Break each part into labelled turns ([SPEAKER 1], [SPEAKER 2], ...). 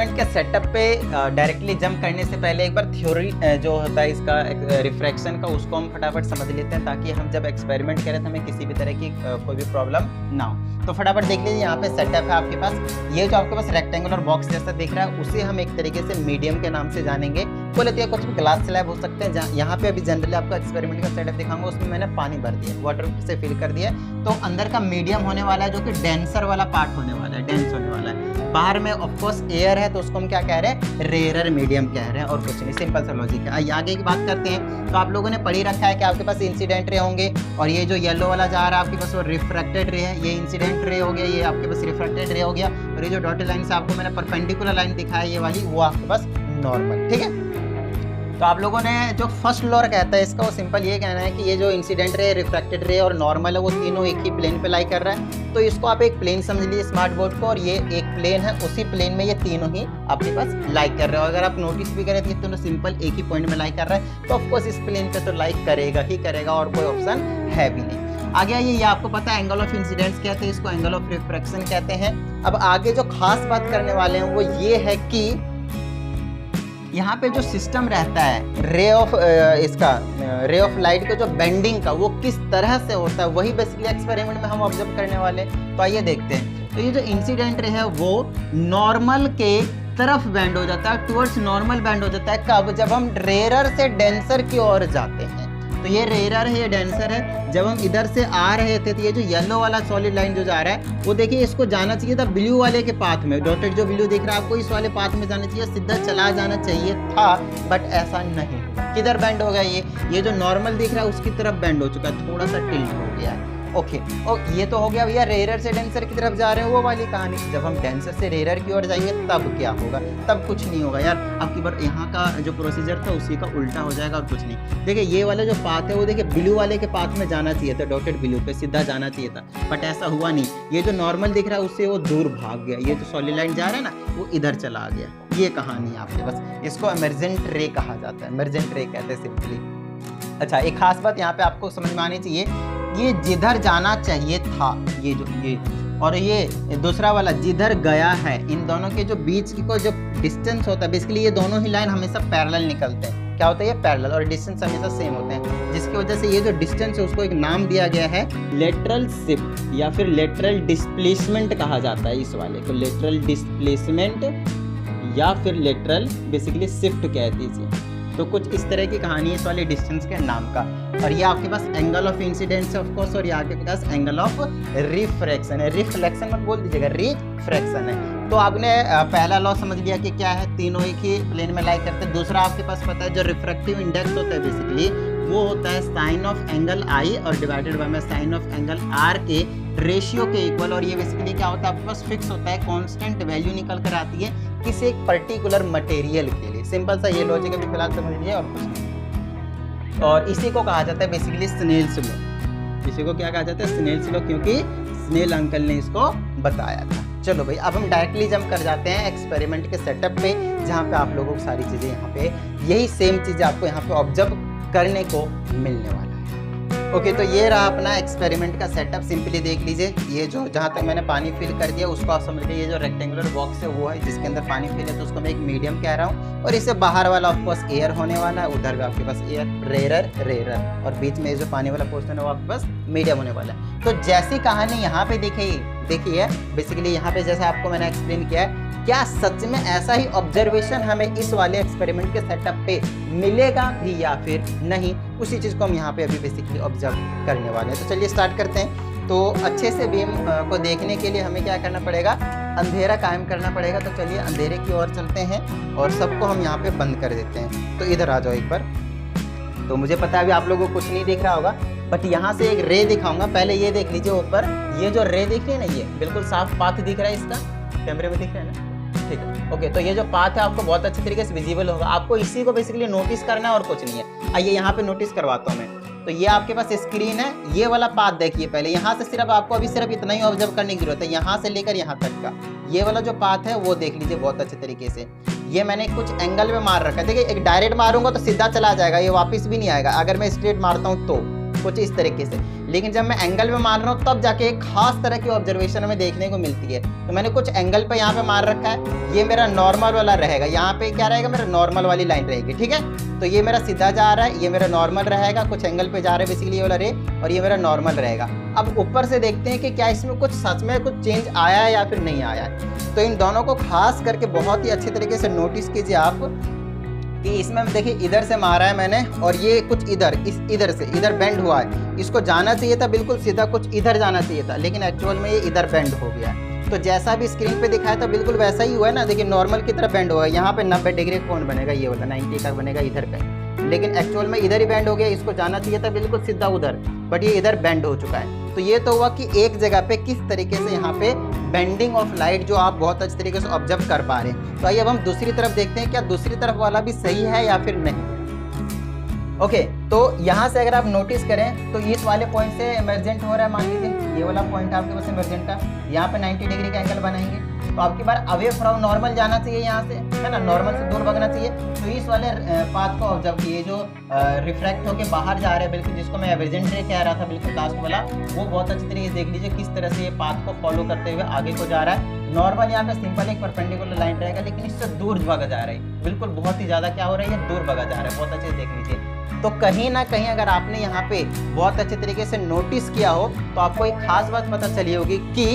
[SPEAKER 1] Experiment के setup पे directly jump करने से पहले एक बार थ्योरी जो होता है इसका रिफ्रैक्शन का, उसको हम फटाफट समझ लेते हैं, ताकि हम जब एक्सपेरिमेंट करें तो हमें किसी भी तरह की कोई भी प्रॉब्लम ना हो। तो फटाफट देख लीजिए, यहाँ पे सेटअप है आपके पास। ये जो आपके पास रेक्टेंगुलर बॉक्स जैसा दिख रहा है, उसे हम एक तरीके से मीडियम के नाम से जानेंगे। बोले तो कुछ भी ग्लास स्लैब हो सकते हैं। यहाँ पे अभी जनरली आपको एक्सपेरिमेंट का सेटअप दिखाऊंगा, उसमें मैंने पानी भर दिया, वाटर से फिल कर दिया। तो अंदर का मीडियम होने वाला है, जो कि डेंसर वाला पार्ट होने वाला है, डेंस होने वाला है। बाहर में ऑफ कोर्स एयर है, तो उसको हम क्या कह रहे हैं, रेयर मीडियम कह रहे हैं, और कुछ नहीं, सिंपल सा लॉजिक है। आगे की बात करते हैं। तो आप लोगों ने पढ़ी रखा है कि आपके पास इंसिडेंट रे होंगे, और ये जो येलो वाला जा रहा है आपके पास वो रिफ्रैक्टेड रे है। ये इंसिडेंट रे हो गया, ये आपके पास रिफ्रैक्टेड रे हो गया, और ये जो डॉटेड लाइन से आपको मैंने परपेंडिकुलर लाइन दिखाया ये वाली, वो आपके पास नॉर्मल। ठीक है, तो आप लोगों ने जो फर्स्ट लॉ कहता है इसका, वो सिंपल ये कहना है कि ये जो इंसिडेंट रे, रिफ्रैक्टेड रे और नॉर्मल है, वो तीनों एक ही प्लेन पे लाई कर रहा है। तो इसको आप एक प्लेन समझ लीजिए स्मार्ट बोर्ड को, और ये एक प्लेन है, उसी प्लेन में ये तीनों ही आपके पास लाइक कर रहे हो। अगर आप नोटिस भी करें तो ये तीनों सिंपल एक ही पॉइंट में लाइक कर रहा है, तो ऑफकोर्स इस प्लेन पे तो लाइक करेगा ही करेगा, और कोई ऑप्शन है भी नहीं। आगे ये आपको पता है एंगल ऑफ इंसिडेंस कहते हैं, इसको एंगल ऑफ रिफ्रैक्शन कहते हैं। अब आगे जो खास बात करने वाले हैं वो ये है कि यहाँ पे जो सिस्टम रहता है रे ऑफ लाइट का जो बेंडिंग का, वो किस तरह से होता है, वही बेसिकली एक्सपेरिमेंट में हम ऑब्जर्व करने वाले। तो आइए देखते हैं। तो ये जो इंसिडेंट रे है वो नॉर्मल के तरफ बेंड हो जाता है, टुवर्ड्स नॉर्मल बेंड हो जाता है। कब? जब हम रेयर से डेंसर की ओर जाते हैं। तो ये रेयर है, ये डेंसर है। जब हम इधर से आ रहे थे तो ये जो येलो वाला सॉलिड लाइन जो जा रहा है, वो देखिए इसको जाना चाहिए था ब्लू वाले के पाथ में। डॉटेड जो ब्लू दिख रहा है आपको, इस वाले पाथ में जाना चाहिए, सीधा चला जाना चाहिए था, बट ऐसा नहीं। किधर बेंड हो गया? ये जो नॉर्मल दिख रहा है उसकी तरफ बेंड हो चुका है, थोड़ा सा टिल्ट हो गया है। ओके, और ये तो हो गया भैया रेयर से डेंसर की तरफ जा रहे हो वो वाली कहानी। जब हम डेंसर से रेयर की ओर जाएंगे तब क्या होगा? तब कुछ नहीं होगा यार, आपकी बार यहाँ का जो प्रोसीजर था उसी का उल्टा हो जाएगा और कुछ नहीं। देखिए ये वाला जो पाथ है वो देखिए ब्लू वाले के पाथ में जाना चाहिए था, डॉटेड ब्लू पे सीधा जाना चाहिए था, बट ऐसा हुआ नहीं। ये जो नॉर्मल दिख रहा है उससे वो दूर भाग गया, ये जो सॉलिड लाइन जा रहा है ना वो इधर चला गया। ये कहानी है आपके पास, इसको इमर्जेंट रे कहा जाता है, इमर्जेंट रे कहते हैं सिंपली। अच्छा, एक खास बात यहाँ पे आपको समझ में आनी चाहिए, ये जिधर जाना चाहिए था, ये और ये दूसरा वाला जिधर गया है, इन दोनों के जो बीच की को जो डिस्टेंस होता है, बेसिकली ये दोनों ही लाइन हमेशा पैरेलल निकलते हैं। क्या होता है? ये पैरेलल, और डिस्टेंस हमेशा सेम होते हैं, जिसकी वजह से ये जो डिस्टेंस है उसको एक नाम दिया गया है लेटरल शिफ्ट, या फिर लेटरल डिस्प्लेसमेंट कहा जाता है इस वाले को। लेटरल डिस्प्लेसमेंट या फिर लेटरल बेसिकली शिफ्ट कह दीजिए। तो कुछ इस तरह की कहानी है इस वाले डिस्टेंस के नाम का। और ये आपके पास एंगल ऑफ इंसिडेंस है ऑफ कोर्स, और ये आपके पास एंगल ऑफ रिफ्रैक्शन है। रिफ्लेक्शन मत बोल दीजिएगा, रिफ्रैक्शन है। तो आपने पहला लॉ समझ लिया कि क्या है, तीनों एक ही प्लेन में लाई करते हैं। दूसरा आपके पास पता है जो रिफ्रैक्टिव इंडेक्स होता है बेसिकली वो होता है साइन ऑफ एंगल आई और divided by sine of angle r के रेशियो के इक्वल। और ये बेसिकली क्या होता है, आपके पास फिक्स होता है, कांस्टेंट वैल्यू निकल कर आती है किसी एक पर्टिकुलर मटेरियल के लिए। सिंपल सा ये लॉजिक अभी फिलहाल समझ लीजिए और कुछ नहीं। और इसी को कहा जाता है बेसिकली स्नेल्स लॉ। इसी को क्या कहा जाता है? स्नेल्स लॉ, क्योंकि स्नेल अंकल ने इसको बताया था। चलो भाई, अब हम डायरेक्टली जंप कर जाते हैं एक्सपेरिमेंट के सेटअप पे, जहाँ पे आप लोगों को सारी चीज़ें यहाँ पे यही सेम चीज़ें आपको यहाँ पे ऑब्जर्व करने को मिलने वाला है। ओके, तो ये रहा अपना एक्सपेरिमेंट का सेटअप। सिंपली देख लीजिए, ये जो जहाँ तक मैंने पानी फिल कर दिया उसको आप समझ लीजिए, ये जो रेक्टेंगुलर बॉक्स है वो है जिसके अंदर पानी फिल है, तो उसको मैं एक मीडियम कह रहा हूँ। और इससे बाहर वाला ऑफकोर्स एयर होने वाला है, उधर भी आपके पास एयर, रेयर, और बीच में जो पानी वाला पोर्शन है वो आपके पास मीडियम होने वाला है। तो जैसी कहानी यहाँ पे देखिए बेसिकली यहाँ पे जैसा आपको मैंने एक्सप्लेन किया है, क्या सच में ऐसा ही ऑब्जर्वेशन हमें इस वाले एक्सपेरिमेंट के सेटअप पे मिलेगा भी या फिर नहीं, उसी चीज़ को हम यहाँ पे अभी बेसिकली ऑब्जर्व करने वाले हैं। तो चलिए स्टार्ट करते हैं। तो अच्छे से बीम को देखने के लिए हमें क्या करना पड़ेगा? अंधेरा कायम करना पड़ेगा। तो चलिए अंधेरे की ओर चलते हैं और सबको हम यहाँ पे बंद कर देते हैं। तो इधर आ जाओ एक बार। तो मुझे पता है अभी आप लोगों को कुछ नहीं दिख रहा होगा, बट यहाँ से एक रे दिखाऊंगा। पहले ये देख लीजिए ऊपर, ये जो रे दिख रही है ना, ये बिल्कुल साफ पाथ दिख रहा है, इसका कैमरे में दिख रहा है ना? ठीक है, ओके। तो ये जो पाथ है आपको बहुत अच्छे तरीके से विजिबल होगा, आपको इसी को बेसिकली नोटिस करना है और कुछ नहीं है। आइए यहाँ पे नोटिस करवाता हूँ मैं। तो ये आपके पास स्क्रीन है, ये वाला पाथ देखिए पहले। यहाँ से सिर्फ आपको अभी सिर्फ इतना ही ऑब्जर्व करने की जरूरत है, यहाँ से लेकर यहाँ तक का ये वाला जो पाथ है वो देख लीजिए बहुत अच्छे तरीके से। ये मैंने कुछ एंगल में मार रखा है, देखिए एक डायरेक्ट मारूंगा तो सीधा चला जाएगा, ये वापस भी नहीं आएगा। अगर मैं स्ट्रेट मारता हूँ तो कुछ इस तरीके से। लेकिन जब मैं एंगल पे मार रहा हूँ तब जाके एक खास तरह की ऑब्जर्वेशन हमें देखने को मिलती है। तो मैंने कुछ एंगल पे यहाँ पे मार रखा है, ये मेरा नॉर्मल वाला रहेगा, यहाँ पे क्या रहेगा, मेरा नॉर्मल वाली लाइन रहेगी, ठीक है। तो ये मेरा सीधा जा रहा है, ये मेरा नॉर्मल रहेगा, कुछ एंगल पे जा रहा है बेसिकली ये वाला रे, और ये मेरा नॉर्मल रहेगा। अब ऊपर से देखते हैं कि क्या इसमें कुछ सच में कुछ चेंज आया है या फिर नहीं आया है। तो इन दोनों को खास करके बहुत ही अच्छे तरीके से नोटिस कीजिए आप कि इसमें देखिए इधर से मारा है मैंने, और ये कुछ इधर से इधर बेंड हुआ है। इसको जाना चाहिए था बिल्कुल सीधा, कुछ इधर जाना चाहिए था, लेकिन एक्चुअल में ये इधर बेंड हो गया है। तो जैसा भी स्क्रीन पे दिखाया था बिल्कुल वैसा ही हुआ है ना। देखिए नॉर्मल की तरफ बेंड हुआ है, यहाँ पे 90 डिग्री कौन बनेगा, ये वाला 90 का बनेगा इधर पे, लेकिन एक्चुअल में इधर ही बेंड हो गया। इसको जाना चाहिए था बिल्कुल सीधा उधर, बट ये इधर बेंड हो चुका है। तो ये तो हुआ कि एक जगह पे किस तरीके से यहाँ पे बेंडिंग ऑफ लाइट जो आप बहुत अच्छे तरीके से ऑब्जर्व कर पा रहे हैं। तो आइए अब हम दूसरी तरफ देखते हैं, क्या दूसरी तरफ वाला भी सही है या फिर नहीं। ओके, तो यहाँ से अगर आप नोटिस करें तो इस वाले पॉइंट से इमर्जेंट हो रहा है, मान लीजिए ये वाला पॉइंट आपके पास इमर्जेंट का, यहाँ पे 90 डिग्री का एंगल बनाएंगे तो आपकी बार अवे फ्रॉम नॉर्मल जाना चाहिए, यहाँ से है ना, नॉर्मल से दूर भागना चाहिए। तो इस वाले पाथ को ऑब्जर्व किए जो रिफ्रैक्ट होके बाहर जा रहा है बिल्कुल, जिसको मैं एवरेजेंट रे कह रहा था बिल्कुल लास्ट वाला, वो बहुत अच्छी तरीके से देख लीजिए किस तरह से ये पाथ को फॉलो करते हुए आगे को जा रहा है। नॉर्मल यहाँ पे सिंपल एक परपेंडिकुलर लाइन रहेगा, लेकिन इससे दूर भागा जा रहा है, बिल्कुल बहुत ही ज्यादा क्या हो रहा है, ये दूर भागा जा रहा है। बहुत अच्छे से देख लीजिए। तो कहीं ना कहीं अगर आपने यहाँ पे बहुत अच्छे तरीके से नोटिस किया हो तो आपको एक खास बात पता चली होगी कि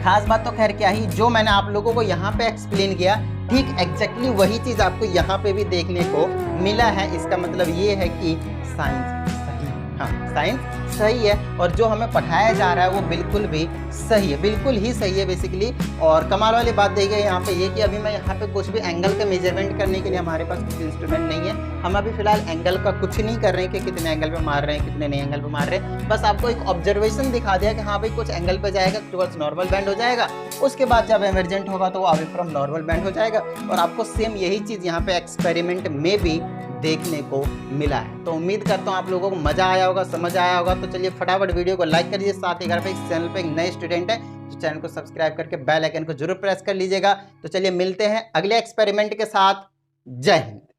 [SPEAKER 1] खास बात तो खैर क्या ही, जो मैंने आप लोगों को यहाँ पे एक्सप्लेन किया ठीक एग्जैक्टली वही चीज आपको यहाँ पे भी देखने को मिला है। इसका मतलब ये है कि साइंस सही, हाँ साइंस सही है, और जो हमें पढ़ाया जा रहा है वो बिल्कुल भी सही है, बिल्कुल ही सही है बेसिकली। और कमाल वाली बात देखिए यहाँ पे ये कि अभी मैं यहाँ पे कुछ भी एंगल का मेजरमेंट करने के लिए हमारे पास कुछ इंस्ट्रूमेंट नहीं है। हम अभी फिलहाल एंगल का कुछ नहीं कर रहे हैं कि कितने एंगल पे मार रहे हैं, कितने नहीं एंगल पे मार रहे हैं। बस आपको एक ऑब्जर्वेशन दिखा दिया कि हाँ भाई कुछ एंगल पे जाएगा टुवर्ड्स नॉर्मल बैंड हो जाएगा, उसके बाद जब इमरजेंट होगा तो वो अवे फ्रॉम नॉर्मल बैंड हो जाएगा। और आपको सेम यही चीज़ यहाँ पे एक्सपेरिमेंट में भी देखने को मिला है। तो उम्मीद करता हूँ आप लोगों को मजा आया होगा, समझ आया होगा। तो चलिए फटाफट वीडियो को लाइक करिए, साथ ही अगर पे इस चैनल पे एक नए स्टूडेंट है तो चैनल को सब्सक्राइब करके बेल आइकन को जरूर प्रेस कर लीजिएगा। तो चलिए मिलते हैं अगले एक्सपेरिमेंट के साथ। जय हिंद।